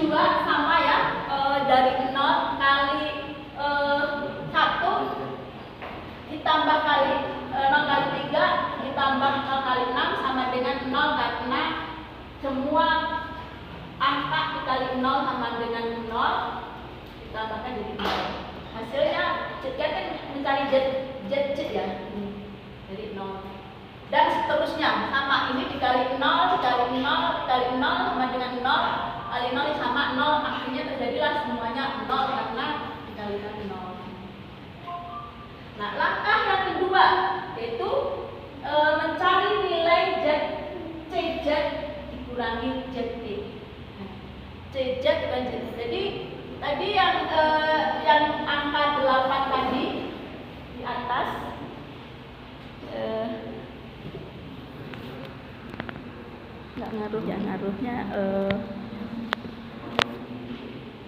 X2 sama ya, dari 0 kali 1 ditambah kali 0 kali 3 ditambah 0 kali 6 sama dengan 0, karena semua angka dikali 0 sama dengan 0 ditambahkan jadi 0. Hasilnya kita kan mencari Z ya, dari 0 dan seterusnya sama, ini dikali 0 dikali 0 dikali 0 sama dengan 0 kali 0 sama 0, akhirnya terjadilah semuanya 0 karena dikalikan 0. Nah, langkah yang kedua yaitu mencari nilai CZ dikurangi ZT. CZ dan ZT. Jadi tadi yang angka 8 tadi di atas, nggak ngaruh ya,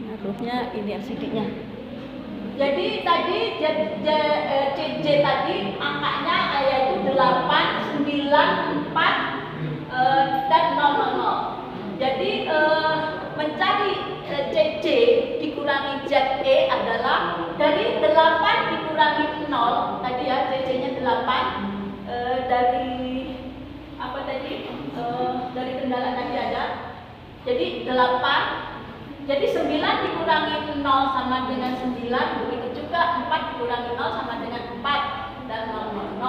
ngaruhnya ini LCD-nya. Jadi tadi CJ tadi angkanya yaitu 8, 9, 4 dan 000. Jadi mencari CJ dikurangi ZE adalah dari 8 dikurangi 0 tadi ya, CJ-nya 8, dari apa tadi, dari kendala tadi ada, jadi 8, jadi 9 dikurangi 0 sama dengan 9, begitu juga 4 dikurangi 0 sama dengan 4 dan 000.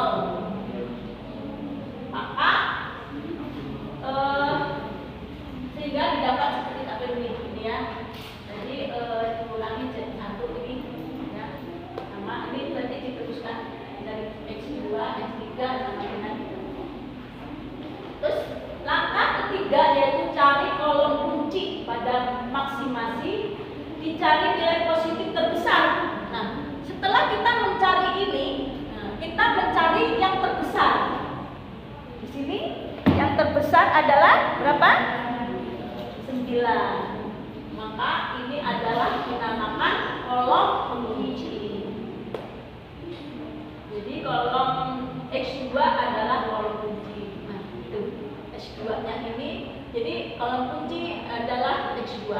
Maka sehingga didapat seperti tabel ini ya. Jadi dikurangi Z1 ini ya, sama ini berarti diteruskan dari X2, X3 sama dengan itu. Terus langkah ketiga yaitu cari kolom kunci pada maksimasi, dicari nilai positif terbesar. Nah, setelah kita mencari ini, kita mencari yang terbesar. Di sini yang terbesar adalah berapa? 9. Maka ini adalah dinamakan kolom kunci. Jadi kolom X2 adalah kolom kunci. Nah, itu X2-nya ini. Jadi kolom kunci adalah X2.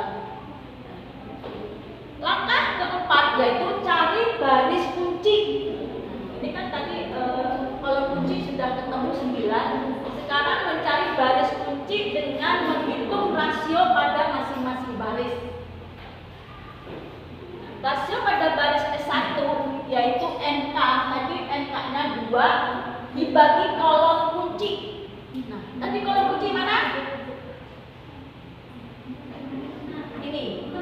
Langkah keempat yaitu cari baris kunci. Ini kan tadi kolom kunci sudah ketemu 9. Sekarang mencari baris kunci dengan menghitung rasio pada masing-masing baris. Rasio pada baris S1 yaitu NK, tadi NK-nya 2 dibagi kolom kunci. Nah, tadi kolom kunci mana? Ini.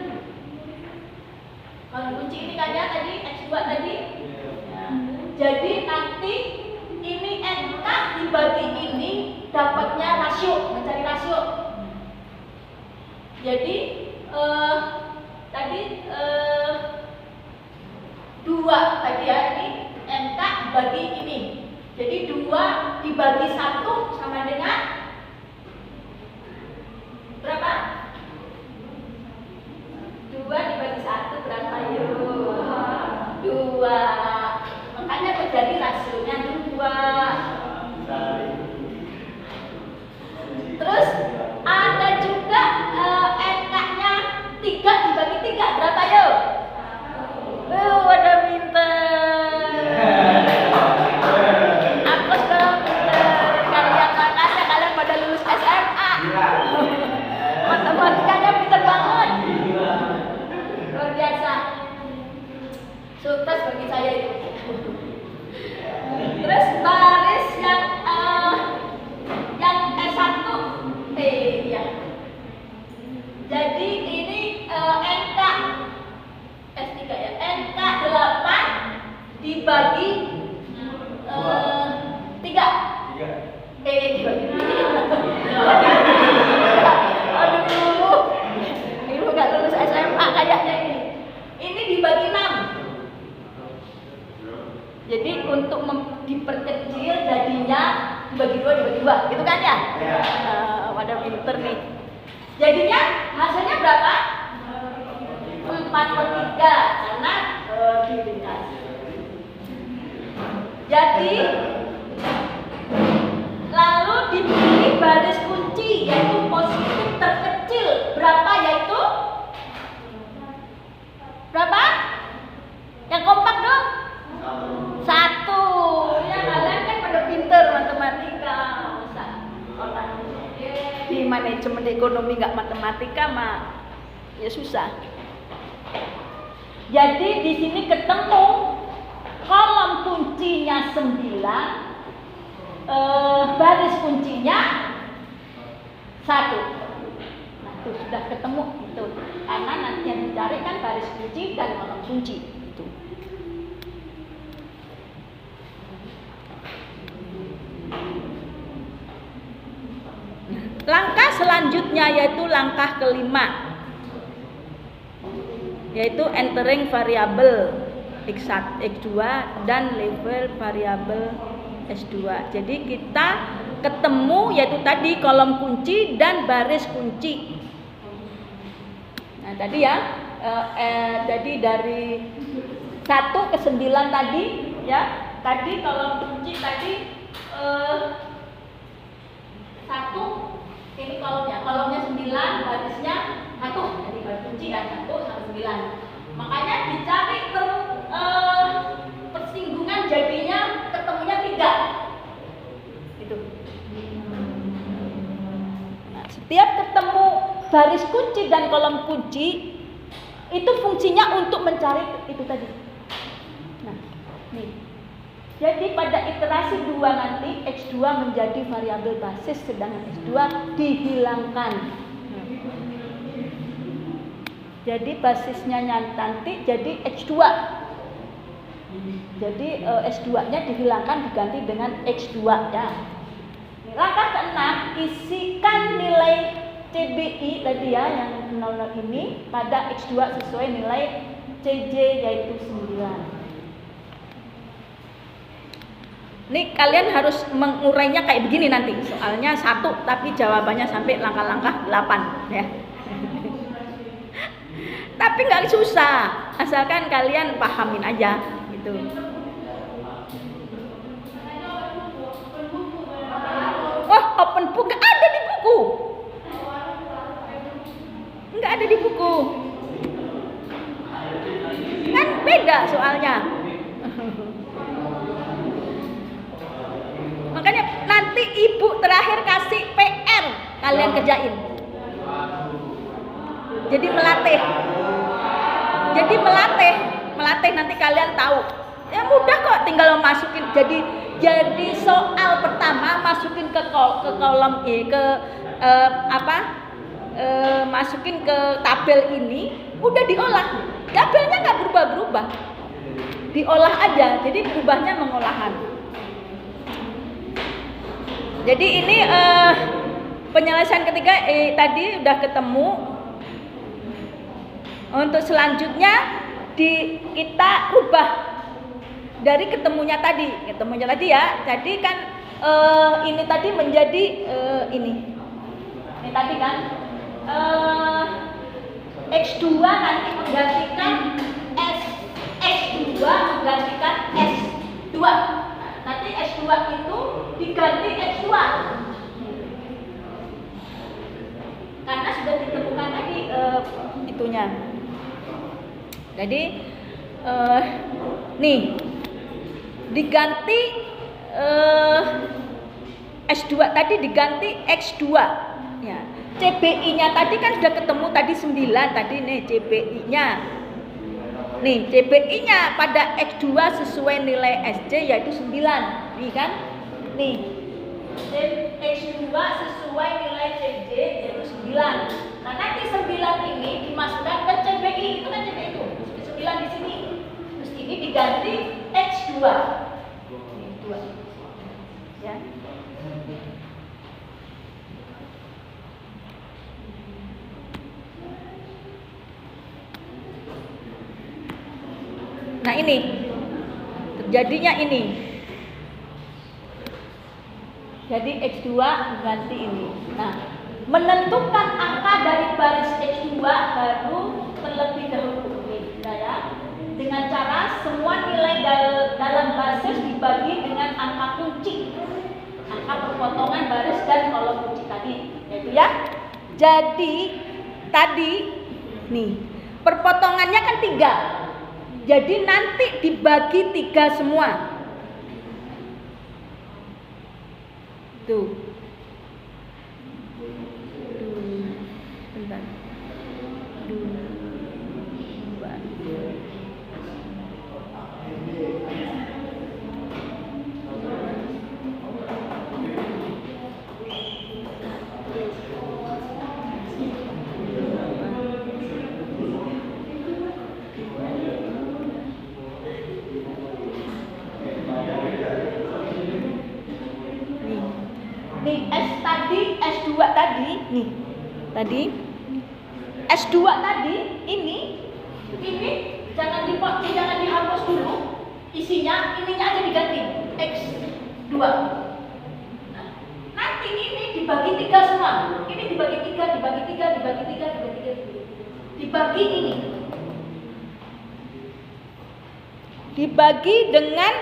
Kolom kunci ini kan ya tadi X2 tadi. Ya. Jadi nanti ini NK dibagi ini dapatnya rasio, mencari rasio. Jadi tadi 2 tadi ya, ini NK dibagi ini. Jadi 2 dibagi 1 sama dengan berapa? 2 dibagi 1 berapa yuk? 2. Makanya terjadi rasionya 2. Terus ada juga NK-nya 3 dibagi 3 berapa yuk? Ada pinter. Aku dong pinter. Kalian makanya kalian pada lulus SMA. Matematikanya pinter banget. Luar biasa. Sukses bagi saya itu. Terus baris yang S1 ya. Jadi ini NK S3 ya. NK 8 dibagi 3. Dibagi 3. Aduh. Ibu nggak lulus SMA kayaknya ini. Ini dibagi 6. Jadi untuk diperkecil jadinya dibagi 2 dibagi 2, gitu kan ya? Pada pinter nih. Jadinya hasilnya berapa? 4/3 karena diringkas. Jadi lalu dipilih baris kunci yaitu positif terkecil berapa, yaitu manajemen ekonomi nggak matematika mah ya susah. Jadi di sini ketemu kolom kuncinya 9, baris kuncinya 1. Nah, itu sudah ketemu itu. Karena nanti yang dicari kan baris kunci dan kolom kunci itu. Langkah selanjutnya yaitu langkah kelima, yaitu entering variabel X1, X2 dan level variabel S2. Jadi kita ketemu yaitu tadi kolom kunci dan baris kunci. Nah tadi ya, jadi dari 1 ke 9 tadi ya, tadi kolom kunci tadi 1, ini kolomnya 9, barisnya 1, jadi baris kunci dan 1 sampai 9. Makanya dicari persinggungan jadinya ketemunya 3 gitu. Nah, setiap ketemu baris kunci dan kolom kunci itu fungsinya untuk mencari itu tadi. Nah, nih. Jadi pada iterasi 2 nanti X2 menjadi variabel basis, sedangkan X2 dihilangkan. Jadi basisnya nanti jadi X2. Jadi S2-nya dihilangkan diganti dengan X2 ya. Langkah ke-6, isikan nilai CBI tadi ya yang 00 ini pada X2 sesuai nilai CJ yaitu 9. Ini kalian harus mengurainya kayak begini nanti. Soalnya 1 tapi jawabannya sampai langkah-langkah 8 ya. Tapi nggak susah, asalkan kalian pahamin aja gitu. Oh, open book nggak ada di buku. Nggak ada di buku. Kan beda soalnya. Makanya nanti ibu terakhir kasih PR kalian kerjain. Jadi melatih nanti kalian tahu. Ya mudah kok, tinggal masukin. Jadi soal pertama masukin ke kolom masukin ke tabel ini, udah diolah. Tabelnya nggak berubah-berubah. Diolah aja. Jadi berubahnya mengolahan. Jadi ini penyelesaian ketiga tadi udah ketemu. Untuk selanjutnya kita ubah dari ketemunya tadi ya. Jadi kan ini tadi menjadi ini tadi kan X2 nanti menggantikan X2 menggantikan S2. Nanti S2 itu diganti X2 karena sudah ditemukan tadi itunya. Jadi nih diganti S2 tadi diganti X2 ya. CBI-nya tadi kan sudah ketemu tadi 9 tadi nih CBI-nya. Nih CBI-nya pada X2 sesuai nilai SC yaitu 9. Nih kan? Nih. X2 sesuai nilai CJ yaitu 9. Nah, nanti 9 ini dimasukkan ke CBI, itu kan CBI itu. 9 di sini. Terus ini diganti X2. Ini 2. Ya. Nah, ini. Terjadinya ini. Jadi X2 ganti ini. Nah, menentukan angka dari baris X2 baru terlebih dahulu ya. Dengan cara semua nilai dalam basis dibagi dengan angka kunci. Angka perpotongan baris dan kolom kunci tadi. Yaitu ya. Jadi tadi nih, perpotongannya kan 3. Jadi nanti dibagi 3 semua. Tuh. nih S2 tadi nih. Tadi S2 tadi ini jangan dihapus dulu. Isinya ininya aja diganti X2. Nah, nanti ini dibagi 3 semua. Ini dibagi 3, dibagi ini. Dibagi dengan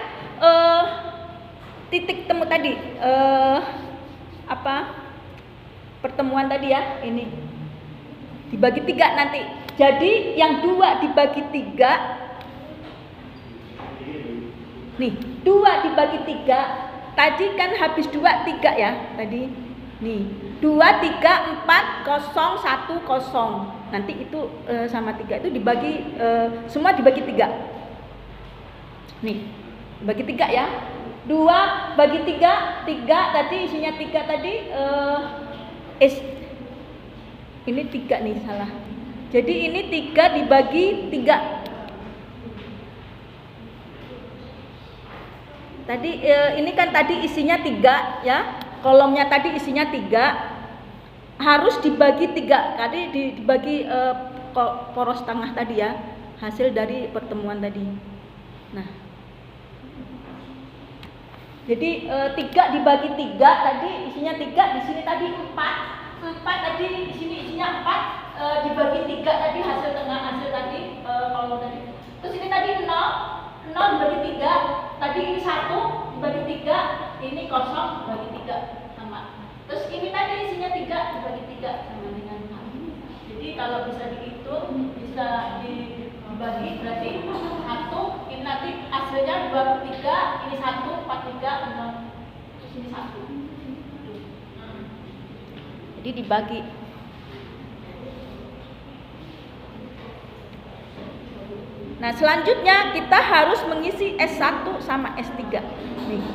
titik temu tadi. Pertemuan tadi ya, ini. Dibagi 3 nanti. Jadi yang 2 dibagi 3. Nih, 2 dibagi 3. Tadi kan habis 2, 3 ya. Tadi. Nih, 2, 3, 4, 0, 1, 0. Nanti itu sama 3 itu dibagi semua dibagi 3. Nih, dibagi 3 ya. 2 bagi 3, 3 tadi isinya 3 tadi ini 3 nih salah. Jadi ini 3 dibagi 3. Tadi ini kan tadi isinya 3 ya. Kolomnya tadi isinya 3. Harus dibagi 3. Tadi dibagi poros tengah tadi ya. Hasil dari pertemuan tadi. Nah. Jadi 3 dibagi 3 tadi isinya 3, di sini tadi 4. 4 tadi di sini isinya 4, dibagi 3 tadi hasil tadi kolom tadi. Terus ini tadi 0 dibagi 3. Tadi ini 1 dibagi 3, ini 0 dibagi 3 sama. Terus ini tadi isinya 3 dibagi 3 sama dengan 4. Jadi kalau bisa dihitung, bisa dibagi berarti 1, ini nanti hasilnya 23, ini 1, 43, 0. Terus ini 1. Jadi dibagi. Nah, selanjutnya kita harus mengisi S1 sama S3. Nih.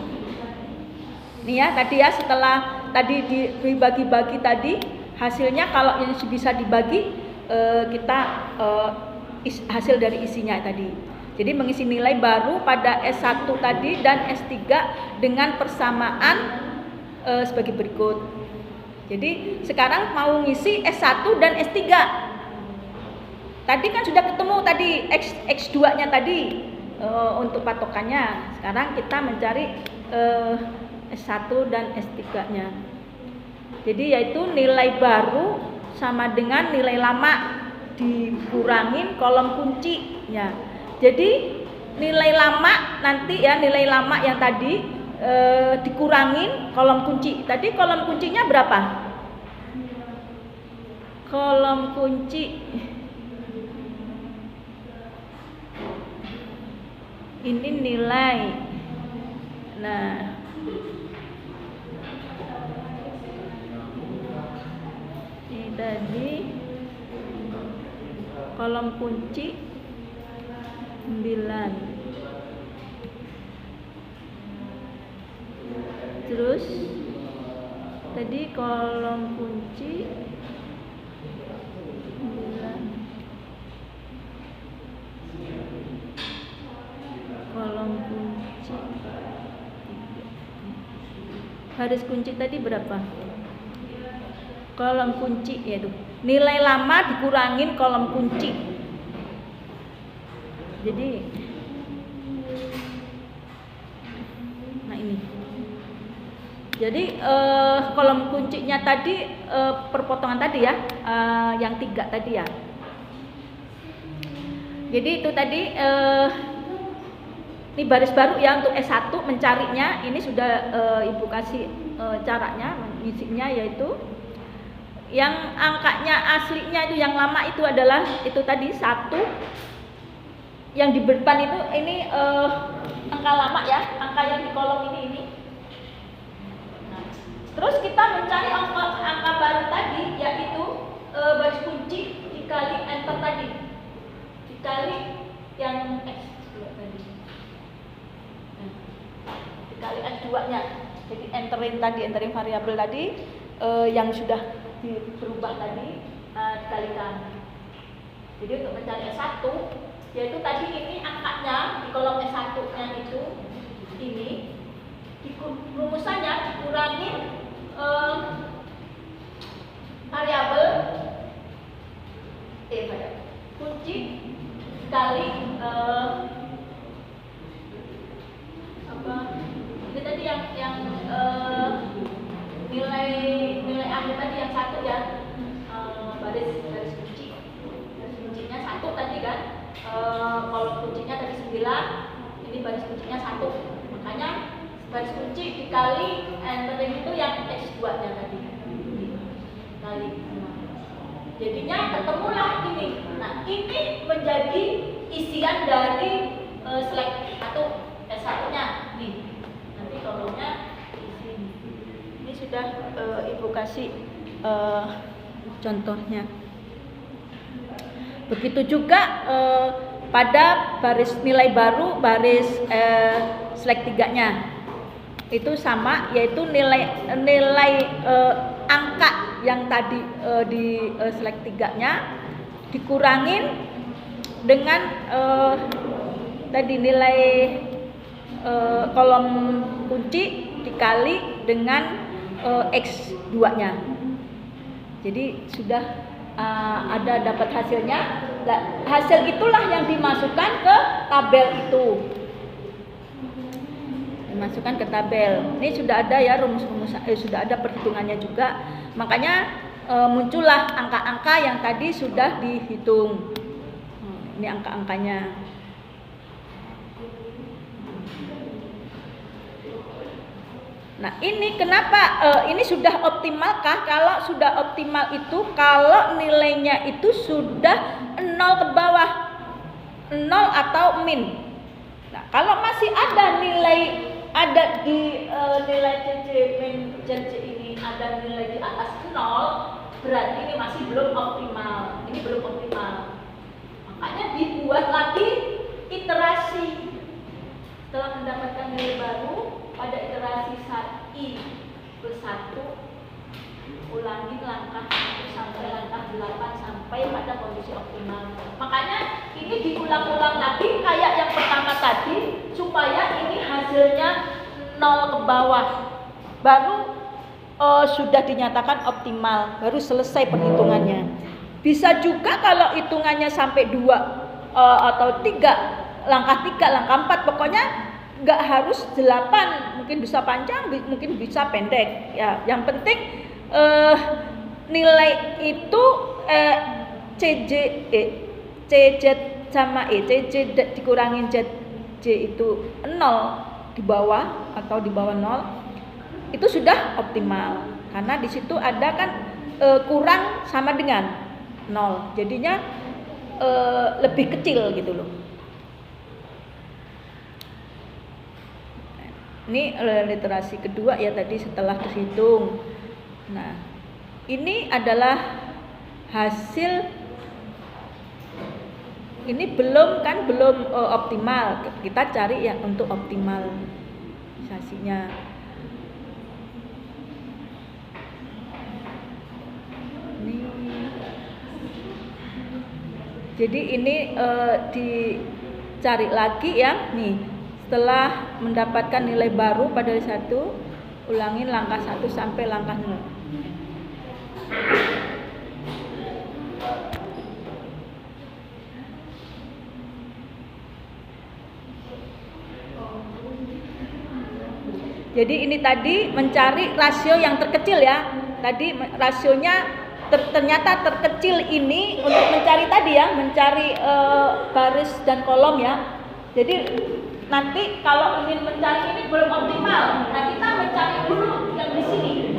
Nih ya, tadi ya setelah tadi dibagi-bagi tadi, hasilnya kalau ini bisa dibagi kita hasil dari isinya tadi. Jadi mengisi nilai baru pada S1 tadi dan S3 dengan persamaan sebagai berikut. Jadi sekarang mau ngisi S1 dan S3. Tadi kan sudah ketemu tadi X2-nya tadi untuk patokannya. Sekarang kita mencari S1 dan S3-nya. Jadi yaitu nilai baru sama dengan nilai lama dikurangin kolom kunci ya. Jadi nilai lama nanti ya, nilai lama yang tadi dikurangin kolom kunci. Tadi kolom kuncinya berapa? Kolom kunci ini nilai. Nah, ini tadi kolom kunci 9. Terus tadi kolom kunci 9. Kolom kunci 3. Baris kunci tadi berapa? Kolom kunci yaitu nilai lama dikurangin kolom kunci. Jadi nah ini. Jadi kolom kuncinya tadi perpotongan tadi ya, yang 3 tadi ya. Jadi itu tadi ini baris baru ya untuk S1 mencarinya. Ini sudah Ibu kasih caranya mengisinya, yaitu yang angkanya aslinya itu yang lama itu adalah itu tadi 1. Yang di depan itu ini angka lama ya, angka yang di kolom ini. Nah, terus kita mencari angka baru tadi, yaitu baris kunci dikali enter tadi, dikali yang X2 tadi. Dikali S2-nya. Jadi enterin variabel tadi yang sudah berubah tadi dikalikan. Jadi untuk mencari S1 yaitu tadi ini angkanya di kolom S1-nya itu ini rumusannya dikurangin Makanya baris kunci dikali entering itu yang X2 nya tadi dikali 6. Jadinya ketemulah ini. Nah ini menjadi isian dari slide 1 S1 nya nih. Nanti tolongnya isi. Ini sudah Ibu kasih contohnya. Begitu juga pada baris nilai baru, baris slide 3-nya itu sama, yaitu nilai angka yang tadi di slide 3-nya dikurangin dengan tadi nilai kolom kunci dikali dengan X2-nya. Jadi sudah ada dapat hasilnya. Nah, hasil itulah yang dimasukkan ke tabel itu. Dimasukkan ke tabel. Ini sudah ada ya rumus-rumus, sudah ada perhitungannya juga. Makanya muncullah angka-angka yang tadi sudah dihitung. Ini angka-angkanya. Nah ini kenapa ini sudah optimalkah? Kalau sudah optimal itu kalau nilainya itu sudah 0 ke bawah, 0 atau min. Nah kalau masih ada nilai, ada di nilai CC min CC ini ada nilai di atas 0, berarti ini masih belum optimal. Ini belum optimal. Makanya dibuat lagi iterasi. Setelah mendapatkan nilai baru, pada iterasi I plus 1 ulangi langkah 1 sampai langkah 8 sampai pada kondisi optimal. Makanya ini diulang-ulang lagi kayak yang pertama tadi supaya ini hasilnya 0 ke bawah. Baru sudah dinyatakan optimal, baru selesai perhitungannya. Bisa juga kalau hitungannya sampai 2 atau 3, langkah 3, langkah 4, pokoknya nggak harus 8, mungkin bisa panjang, mungkin bisa pendek. Ya, yang penting nilai itu CZ sama CJ dikurangin ZJ itu 0 di bawah atau di bawah 0 itu sudah optimal. Karena di situ ada kan kurang sama dengan 0, jadinya lebih kecil gitu loh. Ini literasi kedua ya tadi setelah dihitung. Nah, ini adalah hasil. Ini belum optimal. Kita cari yang untuk optimalisasinya. Jadi ini dicari lagi ya nih. Setelah mendapatkan nilai baru pada 1, ulangin langkah 1 sampai langkah 0. Jadi ini tadi mencari rasio yang terkecil ya. Tadi rasionya ternyata terkecil ini untuk mencari tadi ya, mencari baris dan kolom ya. Jadi nanti kalau ingin mencari ini belum optimal, nah kita mencari dulu yang di sini.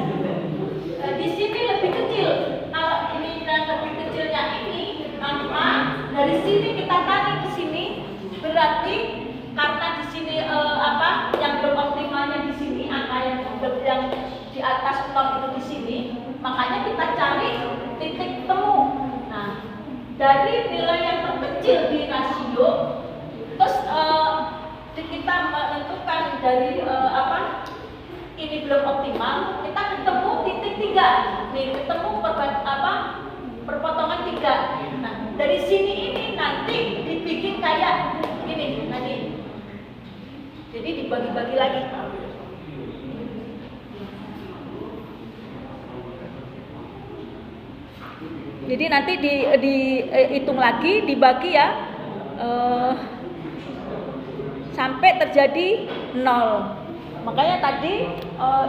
Di sini lebih kecil. Kalau ini dan lebih kecilnya ini, maka dari sini kita tarik ke sini, berarti karena di sini yang belum optimalnya di sini, angka yang di atas 0 itu di sini, makanya kita cari titik temu. Nah, dari nilai yang terkecil di rasio, terus kita menentukan dari ini belum optimal, kita ketemu titik 3 nih, ketemu perpotongan 3. Nah dari sini ini nanti dibikin kayak ini tadi, jadi dibagi-bagi lagi. Jadi nanti dihitung lagi, dibagi ya sampai terjadi 0. Makanya tadi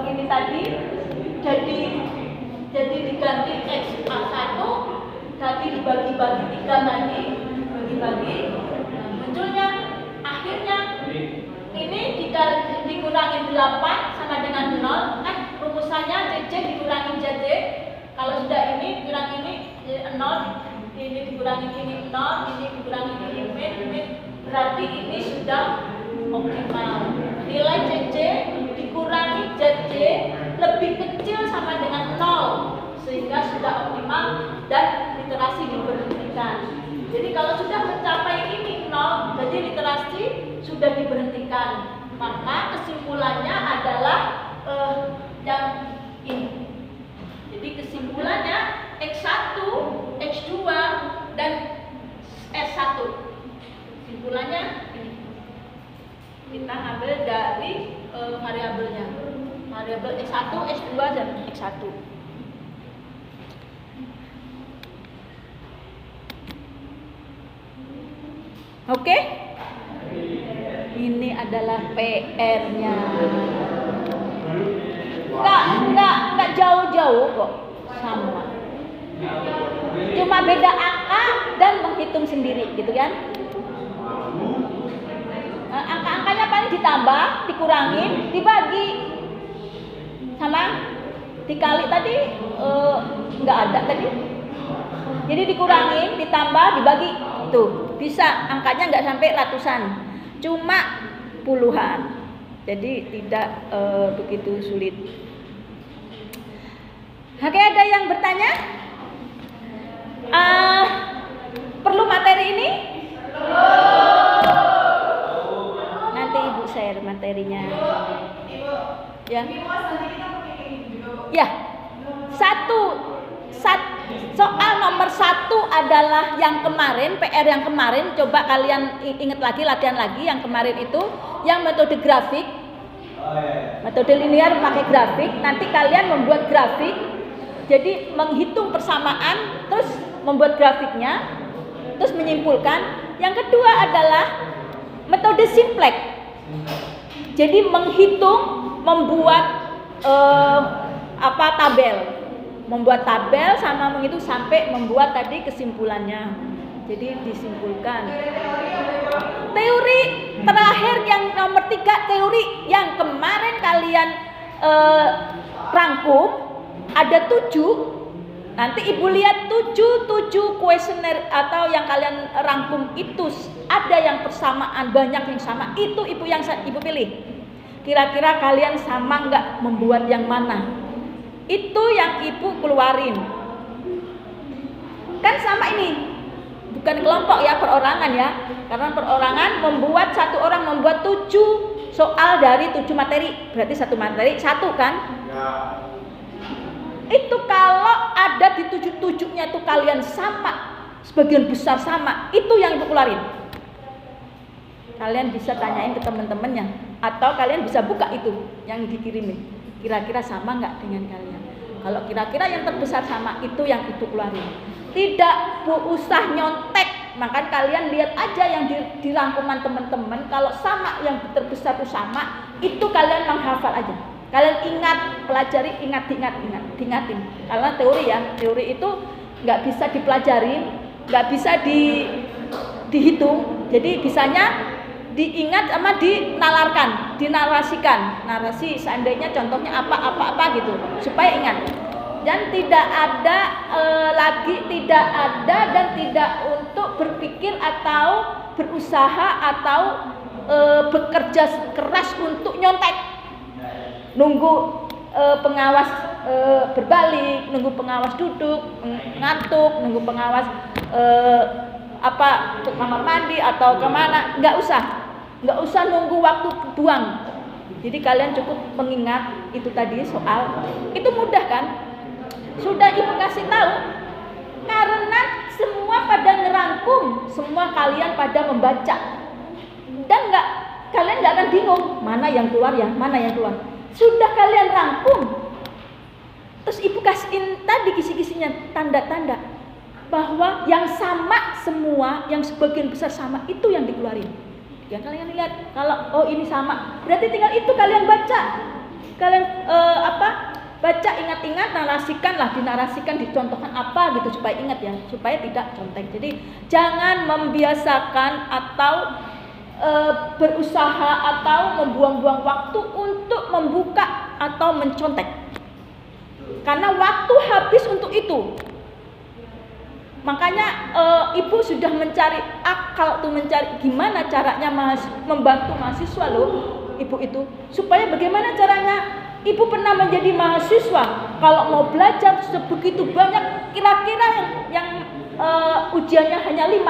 ini tadi jadi diganti X1 tadi dibagi-bagi 3 tadi, bagi-bagi. Nah, munculnya akhirnya ini dikurangin 8 sama dengan 0, kan rumusannya JJ dikurangin JJ. Kalau sudah ini kurang ini 0, ini dikurangin ini 0, ini dikurangin ini, berarti ini sudah optimal. Nilai JJ dikurangi JJ lebih kecil sama dengan 0, sehingga sudah optimal dan literasi diberhentikan. Jadi kalau sudah mencapai ini 0, jadi literasi sudah diberhentikan. Maka kesimpulannya adalah yang ini. Jadi kesimpulannya X1, X2, dan S1. Kesimpulannya ini. Kita ambil dari variabelnya. Variabel X1, X2, dan X1. Oke? Ini adalah PR-nya. Enggak jauh-jauh kok, sama. Cuma beda angka dan menghitung sendiri, gitu kan? Angka-angkanya paling ditambah, dikurangin, dibagi, sama dikali tadi nggak ada tadi. Jadi dikurangin, ditambah, dibagi, tuh bisa angkanya nggak sampai ratusan, cuma puluhan. Jadi tidak begitu sulit. Oke, ada yang bertanya? Perlu materi ini? Nanti Ibu share materinya. Ya. Ya. Soal nomor 1 adalah yang kemarin, PR yang kemarin. Coba kalian ingat lagi, latihan lagi yang kemarin itu, yang metode grafik. Metode linear pakai grafik. Nanti kalian membuat grafik. Jadi menghitung persamaan, terus membuat grafiknya, terus menyimpulkan. Yang kedua adalah metode simplex. Jadi menghitung, membuat tabel. Membuat tabel sama menghitung sampai membuat tadi kesimpulannya. Jadi disimpulkan. Teori terakhir yang nomor 3, teori yang kemarin kalian rangkum. Ada 7, nanti Ibu lihat 7 kuesioner atau yang kalian rangkum itu ada yang persamaan, banyak yang sama. Itu Ibu pilih. Kira-kira kalian sama nggak membuat yang mana? Itu yang Ibu keluarin. Kan sama ini, bukan kelompok ya, perorangan ya. Karena perorangan membuat satu orang membuat 7 soal dari 7 materi, berarti satu materi 1 kan? Ya. Itu kalau ada di 7-7-nya tuh kalian sama, sebagian besar sama, itu yang Ibu keluarin. Kalian bisa tanyain ke teman-temannya, atau kalian bisa buka itu yang dikirimin. Kira-kira sama nggak dengan kalian? Kalau kira-kira yang terbesar sama, itu yang Ibu keluarin. Tidak usah nyontek, maka kalian lihat aja yang di rangkuman teman-teman. Kalau sama, yang terbesar itu sama, itu kalian menghafal aja. Kalian ingat, pelajari, diingatin. Karena teori ya, teori itu nggak bisa dipelajarin, nggak bisa dihitung. Jadi bisanya diingat sama dinalarkan, dinarasikan. Narasi seandainya contohnya apa gitu, supaya ingat. Dan tidak ada tidak ada dan tidak untuk berpikir atau berusaha atau bekerja keras untuk nyontek. Nunggu pengawas berbalik, nunggu pengawas duduk, ngantuk, nunggu pengawas ke kamar mandi atau kemana, nggak usah nunggu waktu buang. Jadi kalian cukup mengingat itu tadi soal, itu mudah kan? Sudah Ibu kasih tahu, karena semua pada ngerangkum, semua kalian pada membaca, dan kalian nggak akan bingung mana yang keluar ya, mana yang keluar. Sudah kalian rangkum, terus Ibu kasihin tadi kisi-kisinya, tanda-tanda bahwa yang sama semua, yang sebagian besar sama, itu yang dikeluarin. Yang kalian lihat, kalau ini sama, berarti tinggal itu kalian baca. Kalian baca, ingat-ingat, dinarasikan, dicontohkan apa gitu supaya ingat ya, supaya tidak contek. Jadi jangan membiasakan atau berusaha atau membuang-buang waktu untuk membuka atau mencontek. Karena waktu habis untuk itu. Makanya ibu sudah mencari akal tuh, mencari gimana caranya membantu mahasiswa loh, ibu itu. Supaya bagaimana caranya? Ibu pernah menjadi mahasiswa, kalau mau belajar sebegitu banyak, kira-kira yang ujiannya hanya 5,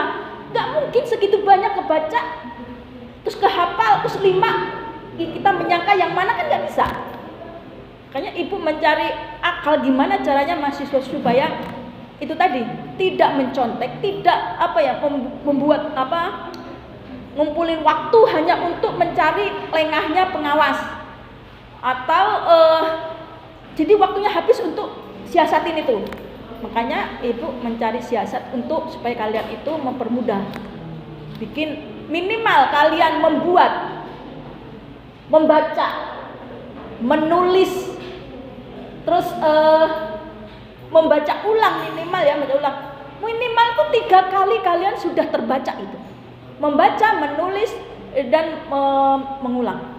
nggak mungkin segitu banyak kebaca, terus kehafal, terus 5, kita menyangka yang mana, kan nggak bisa. Makanya ibu mencari akal gimana caranya mahasiswa supaya itu tadi tidak mencontek, tidak membuat ngumpulin waktu hanya untuk mencari lengahnya pengawas, atau jadi waktunya habis untuk siasatin itu. Makanya ibu mencari siasat untuk supaya kalian itu mempermudah, bikin minimal kalian membaca, menulis, terus membaca ulang minimal tuh 3 kali kalian sudah terbaca itu, membaca, menulis, dan mengulang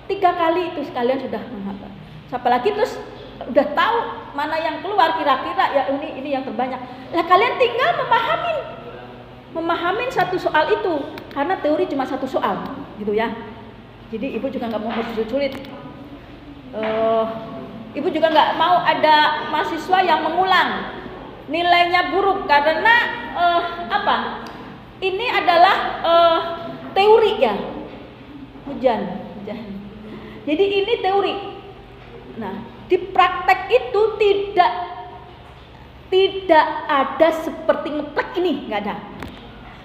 3 kali itu kalian sudah menghafal. Apalagi terus udah tahu mana yang keluar kira-kira ya ini yang terbanyak. Nah kalian tinggal memahamin satu soal itu, karena teori cuma 1 soal gitu ya. Jadi ibu juga nggak mau sulit. Ibu juga nggak mau ada mahasiswa yang mengulang nilainya buruk karena ini adalah teori ya, hujan. Jadi ini teori. Nah, di praktek itu tidak ada seperti ngeplek ini, nggak ada.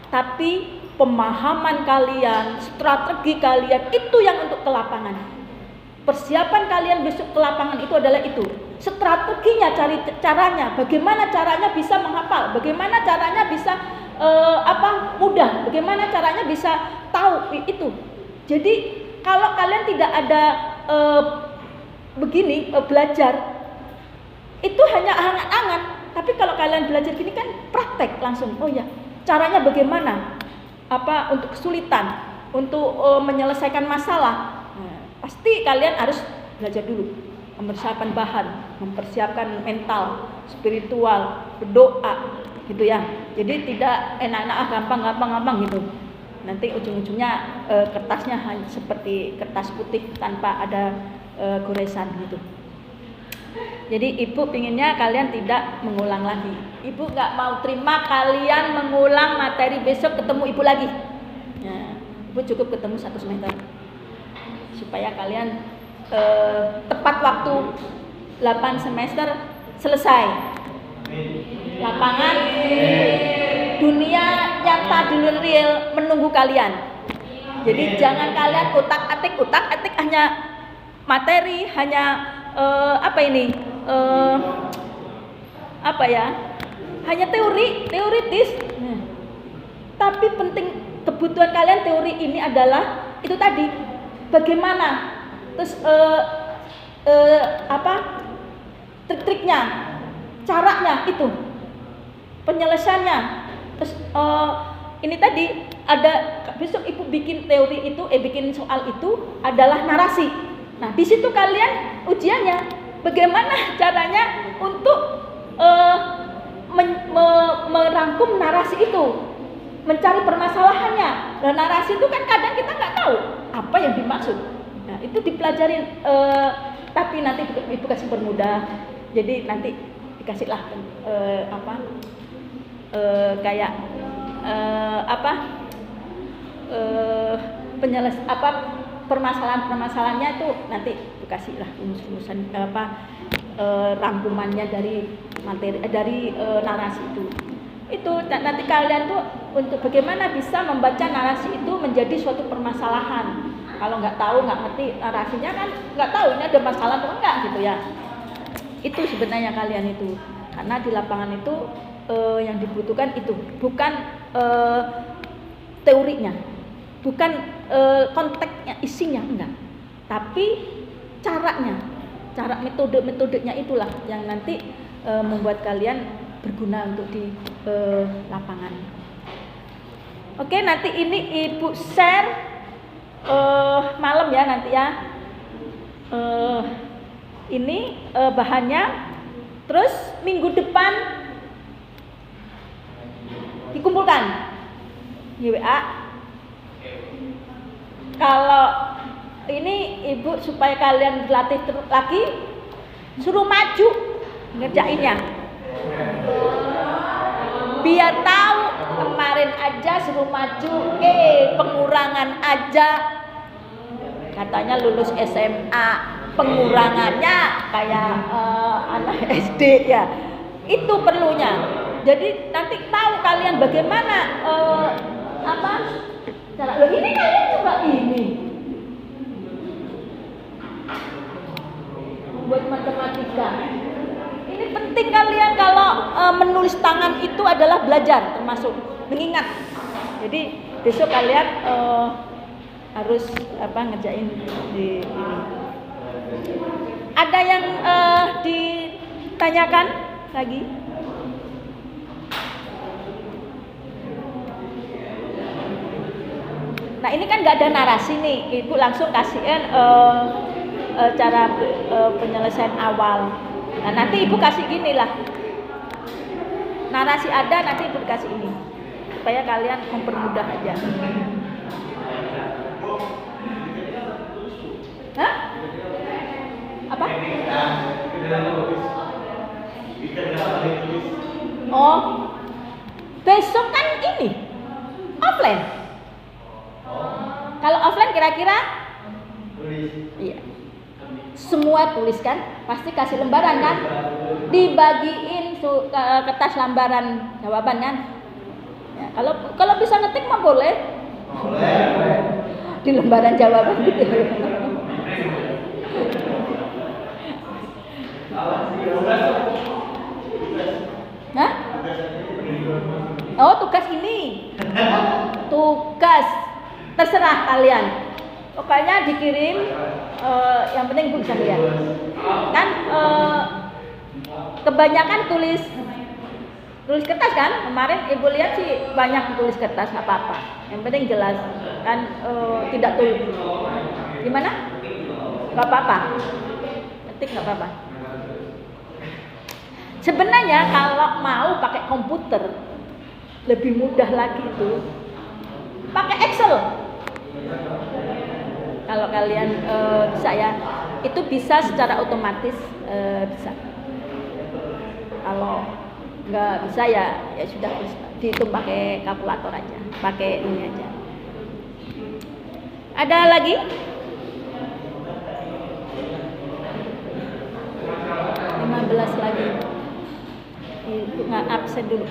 Tapi pemahaman kalian, strategi kalian itu yang untuk ke lapangan. Persiapan kalian besok ke lapangan itu adalah itu. Strateginya, caranya, bagaimana caranya bisa menghafal, bagaimana caranya bisa mudah, bagaimana caranya bisa tahu itu. Jadi kalau kalian tidak ada belajar, itu hanya angan-angan. Tapi kalau kalian belajar gini kan praktek langsung. Oh ya, caranya bagaimana? Untuk kesulitan, untuk menyelesaikan masalah. Pasti kalian harus belajar dulu, mempersiapkan bahan, mempersiapkan mental, spiritual, berdoa, gitu ya. Jadi tidak enak-enak gampang gitu. Nanti ujung-ujungnya kertasnya hanya seperti kertas putih tanpa ada goresan gitu. Jadi ibu pinginnya kalian tidak mengulang lagi. Ibu nggak mau terima kalian mengulang materi besok ketemu ibu lagi. Ya, ibu cukup ketemu 1 semester supaya kalian tepat waktu 8 semester selesai. Lapangan dunia nyata di real menunggu kalian. Jadi jangan kalian utak-atik hanya materi, hanya hanya teoritis. Tapi penting, kebutuhan kalian teori ini adalah itu tadi, bagaimana, terus trik-triknya, caranya itu, penyelesaiannya. Terus ini tadi ada besok ibu bikin teori itu, bikin soal itu adalah narasi. Nah di situ kalian ujiannya bagaimana caranya untuk merangkum narasi itu, mencari permasalahannya. Nah narasi itu kan kadang kita nggak tahu apa yang dimaksud. Nah itu dipelajarin, tapi nanti ibu kasih permudah. Jadi nanti dikasihlah permasalahannya itu nanti dikasihlah rumus-rumusan rangkumannya dari materi, dari narasi itu. Itu nanti kalian tuh untuk bagaimana bisa membaca narasi itu menjadi suatu permasalahan. Kalau nggak tahu, nggak ngerti narasinya kan nggak tahu ini ada masalah atau enggak gitu ya. Itu sebenarnya kalian itu, karena di lapangan itu yang dibutuhkan itu bukan teorinya, bukan konteksnya, isinya enggak, tapi caranya, cara metodenya itulah yang nanti membuat kalian berguna untuk di lapangan. Oke, nanti ini Ibu share malam ya nanti ya. Ini bahannya. Terus minggu depan dikumpulkan di WA. Kalau ini Ibu supaya kalian berlatih lagi, suruh maju ngerjainnya. Biar tahu kemarin aja suruh maju, pengurangan aja. Katanya lulus SMA, pengurangannya kayak anak SD ya. Itu perlunya. Jadi nanti tahu kalian bagaimana cara. Loh, ini kalian coba ini. Buat matematika. Ini penting kalian kalau menulis tangan itu adalah belajar termasuk mengingat. Jadi besok kalian harus ngerjain di ini. Ada yang ditanyakan lagi? Nah ini kan nggak ada narasi nih, Ibu langsung kasihin cara penyelesaian awal. Nah nanti Ibu kasih gini lah, narasi ada, nanti Ibu kasih ini supaya kalian mempermudah aja. Hah? Apa? Oh, besok kan ini offline. Kalau offline kira-kira? Iya. Semua tuliskan, pasti kasih lembaran kan? Dibagiin kertas lembaran jawaban kan? Ya, kalau bisa ngetik mah boleh. Di lembaran jawaban gitu. Hah? Oh, tugas ini. Tugas terserah kalian. Pokoknya dikirim, yang penting Ibu bisa lihat. Kan kebanyakan tulis kertas kan? Kemarin Ibu lihat sih banyak tulis kertas, nggak apa-apa. Yang penting jelas kan, tidak tulis. Gimana? Nggak apa-apa. Ketik nggak apa-apa. Sebenarnya kalau mau pakai komputer lebih mudah lagi itu pakai Excel. Kalau kalian bisa ya, itu bisa secara otomatis bisa. Kalau nggak bisa ya sudah dihitung pakai kalkulator aja, pakai ini aja. Ada lagi? Lagi. Ibu nggak absen dulu.